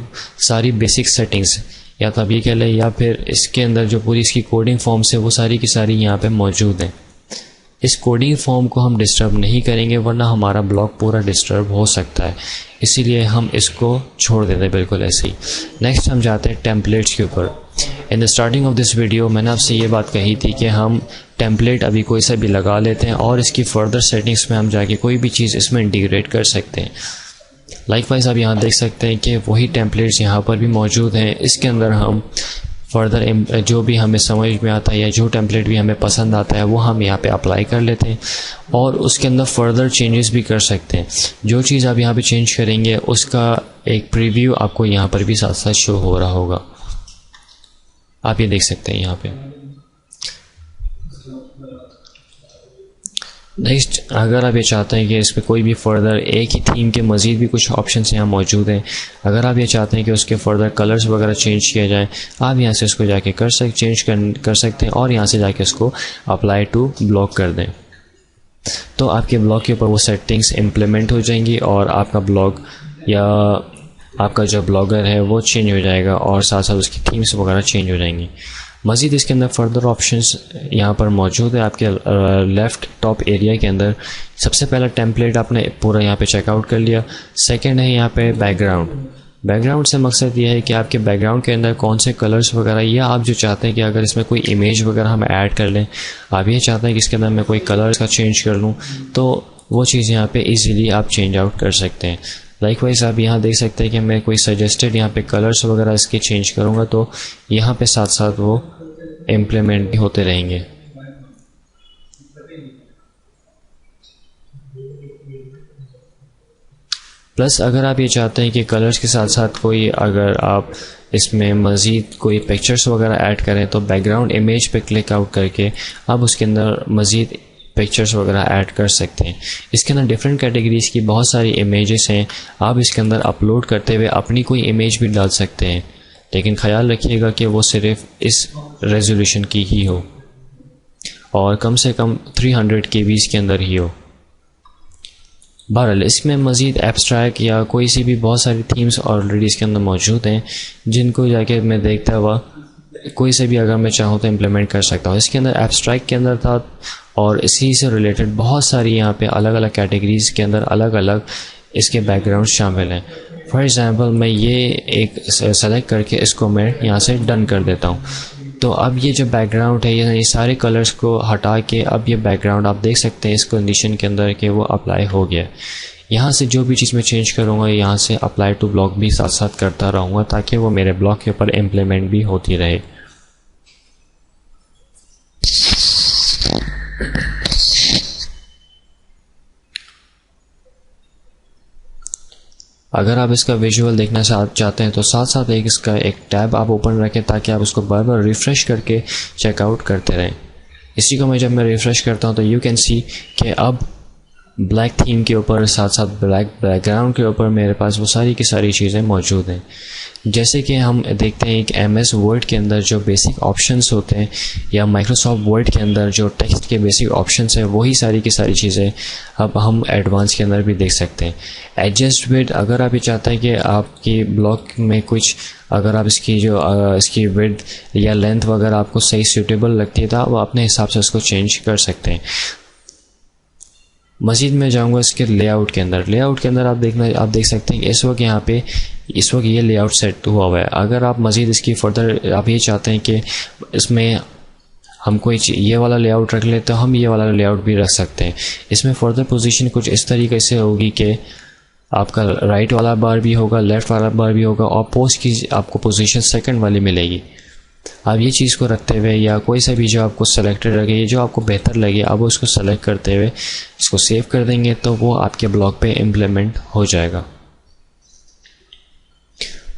ساری بیسک سیٹنگز یا تو اب یہ کہہ لیں یا پھر اس کے اندر جو پوری اس کی کوڈنگ فارمس ہے وہ ساری کی ساری یہاں پہ موجود ہیں. اس کوڈنگ فارم کو ہم ڈسٹرب نہیں کریں گے ورنہ ہمارا بلاگ پورا ڈسٹرب ہو سکتا ہے، اسی لیے ہم اس کو چھوڑ دیتے ہیں بالکل ایسے ہی. نیکسٹ ہم جاتے ہیں ٹیمپلیٹس کے اوپر. In the starting of this video میں نے آپ سے یہ بات کہی تھی کہ ہم ٹیمپلیٹ ابھی کوئی سا بھی لگا لیتے ہیں اور اس کی فردر سیٹنگس میں ہم جا کے کوئی بھی چیز اس میں انٹیگریٹ کر سکتے ہیں. لائک وائز آپ یہاں دیکھ سکتے ہیں کہ وہی ٹیمپلیٹس یہاں پر بھی موجود ہیں. اس کے اندر ہم فردر جو بھی ہمیں سمجھ میں آتا ہے یا جو ٹیمپلیٹ بھی ہمیں پسند آتا ہے وہ ہم یہاں پہ اپلائی کر لیتے ہیں اور اس کے اندر فردر چینجز بھی کر سکتے ہیں. جو چیز آپ یہاں پہ چینج کریں گے اس کا ایک پریویو آپ کو یہاں پر بھی ساتھ ساتھ شو ہو رہا ہوگا. آپ یہ دیکھ سکتے ہیں یہاں پہ. نیکسٹ اگر آپ یہ چاہتے ہیں کہ اس پہ کوئی بھی فردر ایک ہی تھیم کے مزید بھی کچھ آپشنس یہاں موجود ہیں، اگر آپ یہ چاہتے ہیں کہ اس کے فردر کلرز وغیرہ چینج کیا جائیں، آپ یہاں سے اس کو جا کے چینج کر سکتے ہیں اور یہاں سے جا کے اس کو اپلائی ٹو بلاگ کر دیں تو آپ کے بلاگ کے اوپر وہ سیٹنگس امپلیمنٹ ہو جائیں گی اور آپ کا بلاگ یا آپ کا جو بلاگر ہے وہ چینج ہو جائے گا اور ساتھ ساتھ اس کی تھیمس وغیرہ چینج ہو جائیں گی. مزید اس کے اندر فردر آپشنس یہاں پر موجود ہے. آپ کے لیفٹ ٹاپ ایریا کے اندر سب سے پہلا ٹیمپلیٹ آپ نے پورا یہاں پہ چیک آؤٹ کر لیا. سیکنڈ ہے یہاں پہ بیک گراؤنڈ. بیک گراؤنڈ سے مقصد یہ ہے کہ آپ کے بیک گراؤنڈ کے اندر کون سے کلرز وغیرہ یا آپ جو چاہتے ہیں کہ اگر اس میں کوئی امیج وغیرہ ہم ایڈ کر لیں، آپ یہ چاہتے ہیں کہ اس کے اندر میں کوئی کلرز کا چینج کر لوں تو وہ چیز یہاں پہ ایزیلی آپ چینج آؤٹ کر سکتے ہیں. لائک وائز آپ یہاں دیکھ سکتے ہیں کہ میں کوئی سجیسٹڈ یہاں پہ کلرز وغیرہ اس کے چینج کروں گا تو یہاں پہ ساتھ ساتھ وہ امپلیمنٹ ہوتے رہیں گے. پلس اگر آپ یہ چاہتے ہیں کہ کلرز کے ساتھ ساتھ کوئی اگر آپ اس میں مزید کوئی پکچرز وغیرہ ایڈ کریں تو بیک گراؤنڈ امیج پہ کلک آؤٹ کر کے آپ اس کے اندر مزید پکچرز وغیرہ ایڈ کر سکتے ہیں. اس کے اندر ڈفرینٹ کیٹیگریز کی بہت ساری امیجز ہیں. آپ اس کے اندر اپلوڈ کرتے ہوئے اپنی کوئی امیج بھی ڈال سکتے ہیں، لیکن خیال رکھیے گا کہ وہ صرف اس ریزولوشن کی ہی ہو اور کم سے کم 300 KB کے اندر ہی ہو. بہرحال اس میں مزید ایبسٹریکٹ یا کوئی سی بھی بہت ساری تھیمز آلریڈی اس کے اندر موجود ہیں جن کو جا کے میں دیکھتا ہوا کوئی سے بھی اگر میں چاہوں تو امپلیمنٹ کر سکتا ہوں. اس کے اندر ایبسٹریکٹ کے اندر تھا اور اسی سے ریلیٹڈ بہت ساری یہاں پہ الگ الگ کیٹیگریز کے اندر الگ الگ اس کے بیک گراؤنڈ شامل ہیں. فار ایگزامپل میں یہ ایک سلیکٹ کر کے اس کو میں یہاں سے ڈن کر دیتا ہوں تو اب یہ جو بیک گراؤنڈ ہے یہ سارے کلرز کو ہٹا کے اب یہ بیک گراؤنڈ آپ دیکھ سکتے ہیں اس کنڈیشن کے اندر کہ وہ اپلائی ہو گیا. یہاں سے جو بھی چیز میں چینج کروں گا یہاں سے اپلائی ٹو بلاگ بھی ساتھ ساتھ کرتا رہوں گا تاکہ وہ میرے بلاگ کے اوپر امپلیمنٹ بھی ہوتی رہے. اگر آپ اس کا ویژول دیکھنا چاہتے ہیں تو ساتھ ساتھ اس کا ایک ٹیب آپ اوپن رکھیں تاکہ آپ اس کو بار بار ریفریش کر کے چیک آؤٹ کرتے رہیں. اسی کو میں جب میں ریفریش کرتا ہوں تو یو کین سی کہ اب بلیک تھیم کے اوپر ساتھ ساتھ بلیک بیک گراؤنڈ کے اوپر میرے پاس وہ ساری کی ساری چیزیں موجود ہیں. جیسے کہ ہم دیکھتے ہیں کہ ایم ایس ورڈ کے اندر جو بیسک آپشنس ہوتے ہیں یا مائکروسافٹ ورڈ کے اندر جو ٹیکسٹ کے بیسک آپشنس ہیں وہی ساری کی ساری چیزیں اب ہم ایڈوانس کے اندر بھی دیکھ سکتے ہیں. ایڈجسٹ وڈ اگر آپ یہ چاہتے ہیں کہ آپ کی بلاگ میں کچھ اگر آپ اس کی وڈ یا لینتھ وغیرہ آپ کو صحیح سیوٹیبل لگتی ہے تو آپ اپنے حساب سے اس کو چینج کر سکتے ہیں. مزید میں جاؤں گا اس کے لے آؤٹ کے اندر. لے آؤٹ کے اندر آپ دیکھ سکتے ہیں کہ اس وقت یہاں پہ یہ لے آؤٹ سیٹ ہوا ہوا ہے. اگر آپ مزید اس کی فردر آپ یہ چاہتے ہیں کہ اس میں ہم کوئی یہ والا لے آؤٹ رکھ لیں تو ہم یہ والا لے آؤٹ بھی رکھ سکتے ہیں. اس میں فردر پوزیشن کچھ اس طریقے سے ہوگی کہ آپ کا رائٹ والا بار بھی ہوگا، لیفٹ والا بار بھی ہوگا اور پوسٹ کی آپ کو پوزیشن سیکنڈ والی ملے گی. آپ یہ چیز کو رکھتے ہوئے یا کوئی سا بھی جو آپ کو سلیکٹڈ لگے جو آپ کو بہتر لگے آپ اس کو سلیکٹ کرتے ہوئے اس کو سیو کر دیں گے تو وہ آپ کے بلاگ پہ امپلیمنٹ ہو جائے گا.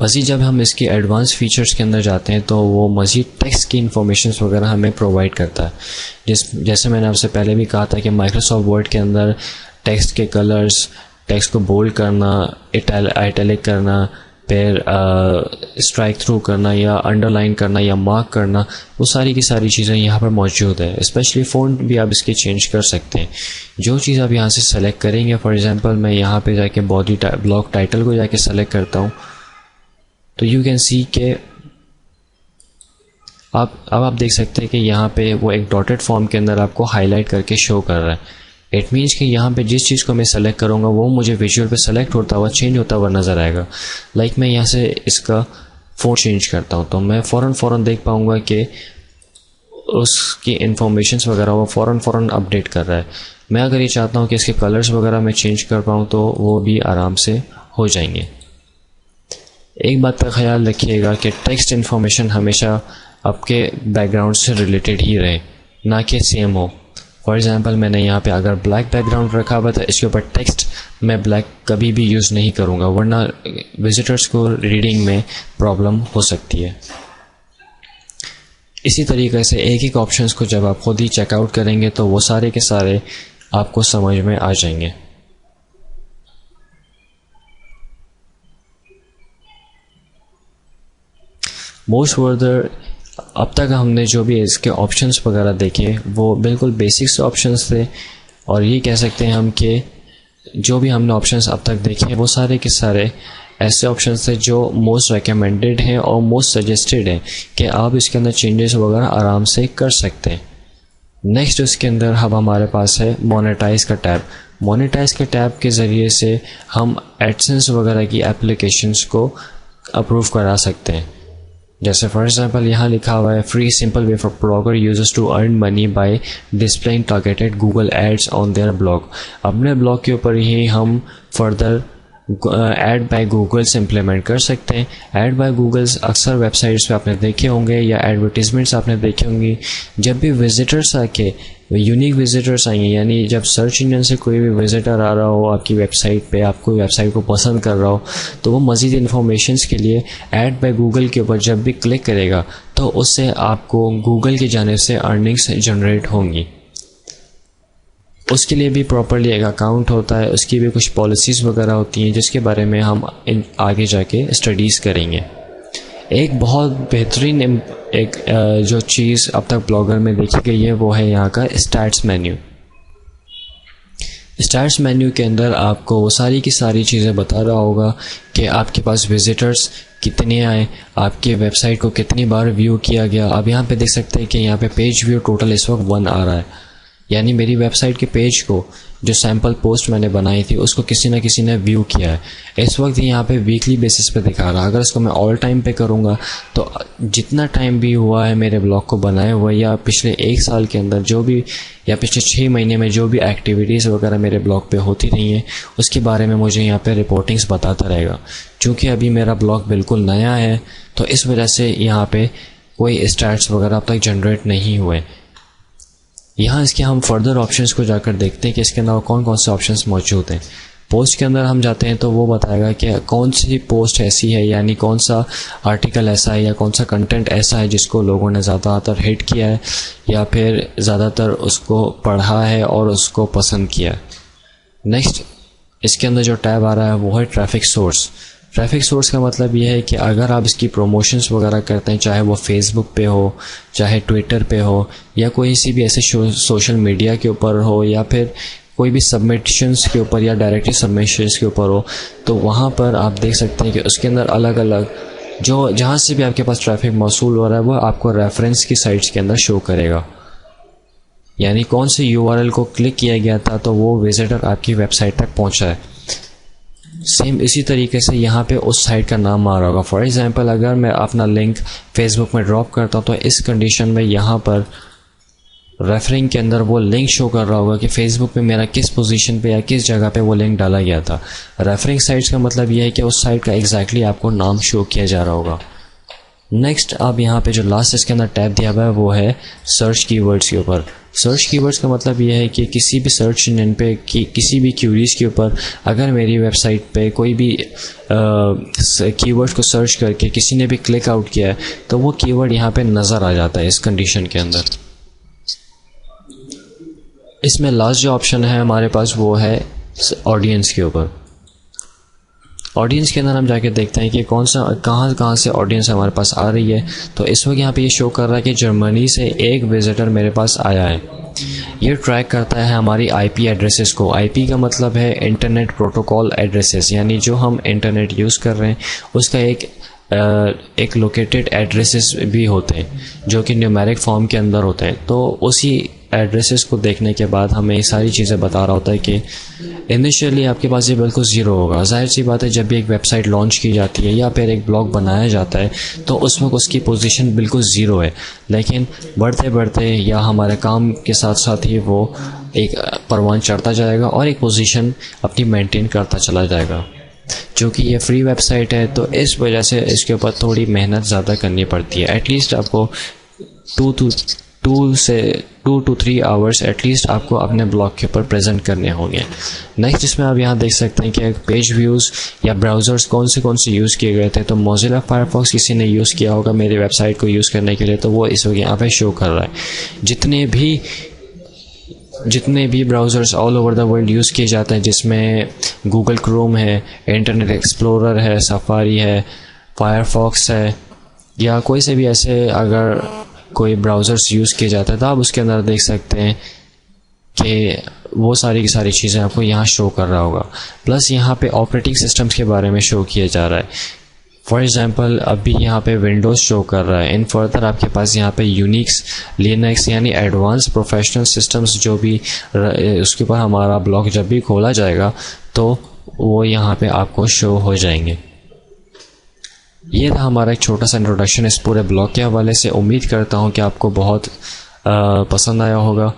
مزید جب ہم اس کی ایڈوانس فیچرز کے اندر جاتے ہیں تو وہ مزید ٹیکسٹ کی انفارمیشنز وغیرہ ہمیں پرووائڈ کرتا ہے. جیسے میں نے آپ سے پہلے بھی کہا تھا کہ مائکروسافٹ ورڈ کے اندر ٹیکسٹ کے کلرز، ٹیکسٹ کو بولڈ کرنا، ایٹیلک کرنا، پھر اسٹرائک تھرو کرنا یا انڈر لائن کرنا یا مارک کرنا، وہ ساری کی ساری چیزیں یہاں پر موجود ہے. اسپیشلی فونٹ بھی آپ اس کی چینج کر سکتے ہیں. جو چیز آپ یہاں سے سلیکٹ کریں گے، فار ایگزامپل میں یہاں پہ جا کے باڈی بلاگ ٹائٹل کو جا کے سلیکٹ کرتا ہوں تو یو کین سی کہ اب آپ دیکھ سکتے ہیں کہ یہاں پہ وہ ایک ڈاٹڈ فارم کے اندر آپ کو ہائی لائٹ کر کے شو کر رہا ہے. اٹ مینس کہ یہاں پہ جس چیز کو میں سلیکٹ کروں گا وہ مجھے ویژول پہ سلیکٹ ہوتا ہوا چینج ہوتا ہوا نظر آئے گا. لائک میں یہاں سے اس کا فون چینج کرتا ہوں تو میں فوراً دیکھ پاؤں گا کہ اس کی انفارمیشنس وغیرہ وہ فوراً اپڈیٹ کر رہا ہے. میں اگر یہ چاہتا ہوں کہ اس کے کلرز وغیرہ میں چینج کر پاؤں تو وہ بھی آرام سے ہو جائیں گے. ایک بات کا خیال رکھیے گا کہ ٹیکسٹ انفارمیشن ہمیشہ آپ کے بیک گراؤنڈ سے ریلیٹڈ ہی رہے, نہ کہ سیم ہو. فار ایگزامپل میں نے یہاں پہ اگر بلیک بیک گراؤنڈ رکھا ہوا تو اس کے اوپر ٹیکسٹ میں بلیک کبھی بھی یوز نہیں کروں گا, ورنہ وزٹرز کو ریڈنگ میں پرابلم ہو سکتی ہے. اسی طریقے سے ایک آپشنس کو جب آپ خود ہی چیک آؤٹ کریں گے تو وہ سارے کے سارے آپ کو سمجھ میں آ جائیں گے. موسٹ فردر اب تک ہم نے جو بھی اس کے آپشنس وغیرہ دیکھے وہ بالکل بیسکس آپشنس تھے, اور یہ کہہ سکتے ہیں ہم کہ جو بھی ہم نے آپشنس اب تک دیکھے وہ سارے کے سارے ایسے آپشنس تھے جو موسٹ ریکمینڈیڈ ہیں اور موسٹ سجیسٹڈ ہیں کہ آپ اس کے اندر چینجز وغیرہ آرام سے کر سکتے ہیں. نیکسٹ اس کے اندر اب ہمارے پاس ہے مونیٹائز کا ٹیب. مونیٹائز کے ٹیب کے ذریعے سے ہم ایڈسنس وغیرہ کی اپلیکیشنس کو اپروو کرا سکتے ہیں. جیسے فار ایگزامپل یہاں لکھا ہوا ہے free simple way for Blogger users to earn money by displaying targeted Google ads on their blog. اپنے بلاگ کے اوپر ہی ہم further ad by Googles implement کر سکتے ہیں. ایڈ بائی گوگلس اکثر ویب سائٹس پہ آپ نے دیکھے ہوں گے یا ایڈورٹیزمنٹس آپ نے دیکھے ہوں گی. جب بھی وزٹرس آ کے یونیک وزٹرس آئیں گے, یعنی جب سرچ انجن سے کوئی بھی وزٹر آ رہا ہو آپ کی ویب سائٹ پہ, آپ کوئی ویب سائٹ کو پسند کر رہا ہو, تو وہ مزید انفارمیشنس کے لیے ایڈ بائی گوگل کے اوپر جب بھی کلک کرے گا تو اس سے آپ کو گوگل کی جانب سے ارننگس جنریٹ ہوں گی. اس کے لیے بھی پراپرلی ایک اکاؤنٹ ہوتا ہے, اس کی بھی کچھ پالیسیز وغیرہ ہوتی ہیں جس کے بارے میں ہم آگے جا کے اسٹڈیز کریں گے. ایک بہت بہترین ایک جو چیز اب تک بلاگر میں دیکھی گئی ہے وہ ہے یہاں کا اسٹیٹس مینیو. اسٹیٹس مینیو کے اندر آپ کو وہ ساری کی ساری چیزیں بتا رہا ہوگا کہ آپ کے پاس وزٹرز کتنے آئے, آپ کے ویب سائٹ کو کتنی بار ویو کیا گیا. آپ یہاں پہ دیکھ سکتے ہیں کہ یہاں پہ پیج ویو ٹوٹل اس وقت 1 آ رہا ہے, یعنی میری ویب سائٹ کے پیج کو جو سیمپل پوسٹ میں نے بنائی تھی اس کو کسی نہ کسی نے ویو کیا ہے. اس وقت یہاں پہ ویکلی بیسس پہ دکھا رہا ہے. اگر اس کو میں آل ٹائم پہ کروں گا تو جتنا ٹائم بھی ہوا ہے میرے بلاگ کو بنائے ہوئے, یا پچھلے 1 سال کے اندر جو بھی, یا پچھلے 6 مہینے میں جو بھی ایکٹیویٹیز وغیرہ میرے بلاگ پہ ہوتی رہی ہیں اس کے بارے میں مجھے یہاں پہ رپورٹنگز بتاتا رہے گا. چونکہ ابھی میرا بلاگ بالکل نیا ہے تو اس وجہ سے یہاں پہ کوئی اسٹیٹس وغیرہ اب تک جنریٹ نہیں ہوئے. یہاں اس کے ہم فردر آپشنس کو جا کر دیکھتے ہیں کہ اس کے علاوہ کون کون سے آپشنس موجود ہیں. پوسٹ کے اندر ہم جاتے ہیں تو وہ بتائے گا کہ کون سی پوسٹ ایسی ہے, یعنی کون سا آرٹیکل ایسا ہے یا کون سا کنٹینٹ ایسا ہے جس کو لوگوں نے زیادہ تر ہٹ کیا ہے یا پھر زیادہ تر اس کو پڑھا ہے اور اس کو پسند کیا ہے. نیکسٹ اس کے اندر جو ٹیب آ رہا ہے وہ ہے ٹریفک سورس. ٹریفک سورس کا مطلب یہ ہے کہ اگر آپ اس کی پروموشنز وغیرہ کرتے ہیں, چاہے وہ فیس بک پہ ہو, چاہے ٹویٹر پہ ہو, یا کوئی سی بھی ایسے سوشل میڈیا کے اوپر ہو, یا پھر کوئی بھی سبمیشنز کے اوپر یا ڈائریکٹلی سبمیشنز کے اوپر ہو, تو وہاں پر آپ دیکھ سکتے ہیں کہ اس کے اندر الگ الگ جو جہاں سے بھی آپ کے پاس ٹریفک موصول ہو رہا ہے وہ آپ کو ریفرنس کی سائٹس کے اندر شو کرے گا. یعنی کون سے URL کو کلک کیا گیا تھا تو وہ وزٹر آپ کی ویب سائٹ تک پہنچا ہے. سیم اسی طریقے سے یہاں پہ اس سائٹ کا نام آ رہا ہوگا. فار ایگزامپل اگر میں اپنا لنک فیس بک میں ڈراپ کرتا ہوں تو اس کنڈیشن میں یہاں پر ریفرنگ کے اندر وہ لنک شو کر رہا ہوگا کہ فیس بک پہ میرا کس پوزیشن پہ یا کس جگہ پہ وہ لنک ڈالا گیا تھا. ریفرنگ سائٹس کا مطلب یہ ہے کہ اس سائٹ کا ایگزیکٹلی آپ کو نام شو کیا جا رہا ہوگا. نیکسٹ اب یہاں پہ جو لاسٹ اس کے اندر ٹیب دیا ہوا ہے وہ ہے سرچ کی ورڈس کے اوپر. سرچ کی ورڈس کا مطلب یہ ہے کہ کسی بھی سرچ انجن پہ کسی بھی کیوریز کے اوپر اگر میری ویب سائٹ پہ کوئی بھی کی ورڈ کو سرچ کر کے کسی نے بھی کلک آؤٹ کیا ہے تو وہ کی ورڈ یہاں پہ نظر آ جاتا ہے اس کنڈیشن کے اندر. اس میں لاسٹ جو آپشن ہے ہمارے پاس وہ ہے آڈینس کے اوپر. آڈینس کے اندر ہم جا کے دیکھتے ہیں کہ کہاں سے آڈینس ہمارے پاس آ رہی ہے. تو اس وقت یہاں پہ یہ شو کر رہا ہے کہ جرمنی سے ایک وزٹر میرے پاس آیا ہے. یہ ٹریک کرتا ہے ہماری IP ایڈریسز کو. IP کا مطلب ہے انٹرنیٹ پروٹوکول ایڈریسز, یعنی جو ہم انٹرنیٹ یوز کر رہے ہیں اس کا ایک ایک لوکیٹڈ ایڈریسز بھی ہوتے ہیں جو کہ نیومیرک فارم کے اندر ہوتے ہیں. تو اسی ایڈریسز کو دیکھنے کے بعد ہمیں یہ ساری چیزیں بتا رہا ہوتا ہے کہ انیشیلی آپ کے پاس یہ بالکل زیرو ہوگا. ظاہر سی بات ہے جب بھی ایک ویب سائٹ لانچ کی جاتی ہے یا پھر ایک بلاگ بنایا جاتا ہے تو اس وقت اس کی پوزیشن بالکل زیرو ہے, لیکن بڑھتے بڑھتے یا ہمارے کام کے ساتھ ساتھ ہی وہ ایک پروان چڑھتا جائے گا اور ایک پوزیشن اپنی مینٹین کرتا چلا جائے گا. چونکہ یہ فری ویب سائٹ ہے تو اس وجہ سے اس کے اوپر تھوڑی محنت زیادہ کرنی پڑتی ہے. ایٹ لیسٹ آپ کو 2 to 3 آورس ایٹ لیسٹ آپ کو اپنے بلاگ کے اوپر پریزنٹ کرنے ہوں گے. نیکسٹ اس میں آپ یہاں دیکھ سکتے ہیں کہ پیج ویوز یا براؤزرز کون سے یوز کیے گئے تھے. تو موزیلا فائر فاکس کسی نے یوز کیا ہوگا میری ویب سائٹ کو یوز کرنے کے لیے, تو وہ اس وقت یہاں پہ شو کر رہا ہے. جتنے بھی browsers all over the world use کیے جاتے ہیں, جس میں گوگل کروم ہے, انٹرنیٹ ایکسپلورر ہے, سفاری ہے, فائر فاکس ہے, یا کوئی سے بھی ایسے اگر کوئی براؤزرز یوز کیے جاتے ہیں تو آپ اس کے اندر دیکھ سکتے ہیں کہ وہ ساری کی ساری چیزیں آپ کو یہاں شو کر رہا ہوگا. پلس یہاں پہ آپریٹنگ سسٹمز کے بارے میں شو کیا جا رہا ہے. فار ایگزامپل ابھی یہاں پہ ونڈوز شو کر رہا ہے. ان فردر آپ کے پاس یہاں پہ یونیکس, لینکس یعنی ایڈوانس پروفیشنل سسٹمز جو بھی اس کے اوپر ہمارا بلاگ جب بھی کھولا جائے گا تو وہ یہاں پہ آپ کو شو ہو جائیں گے. یہ تھا ہمارا ایک چھوٹا سا انٹروڈکشن اس پورے بلاگ کے حوالے سے. امید کرتا ہوں کہ آپ کو بہت پسند آیا ہوگا.